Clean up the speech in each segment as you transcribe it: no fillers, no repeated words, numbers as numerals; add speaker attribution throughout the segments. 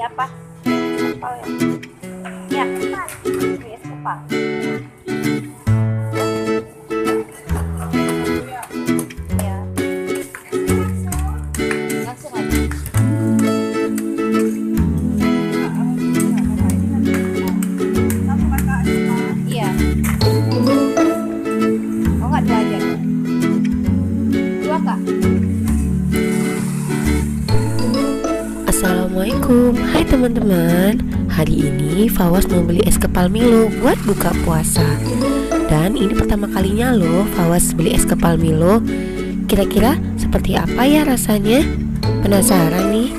Speaker 1: apa? Kepal ya? Ya, beli es kepal. Ya, langsung aja. Iya. Oh nggak dua aja? Dua kak?
Speaker 2: Assalamualaikum, hai teman-teman. Hari ini Fawas mau beli es kepal Milo buat buka puasa. Dan ini pertama kalinya loh Fawas beli es kepal Milo. Kira-kira seperti apa ya rasanya? Penasaran nih.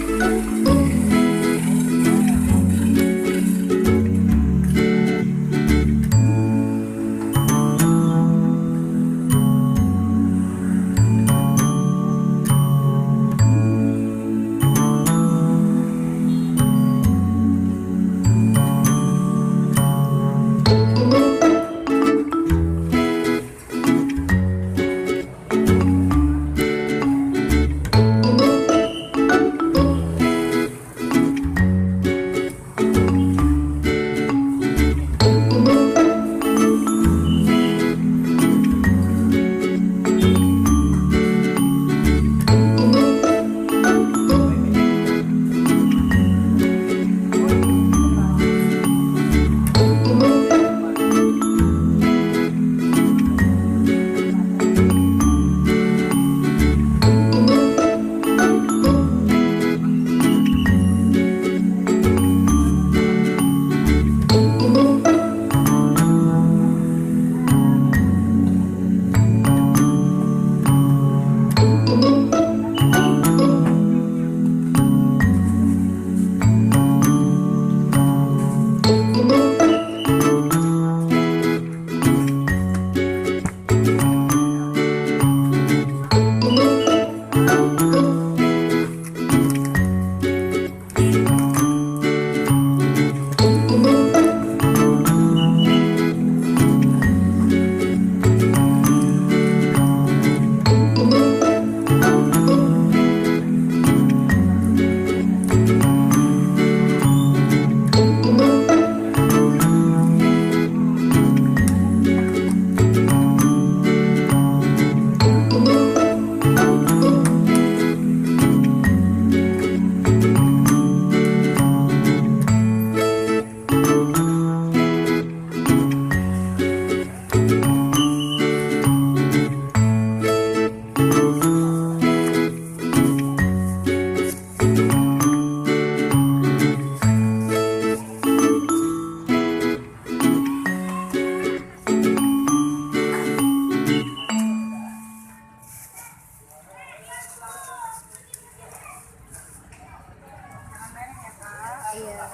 Speaker 1: Iya.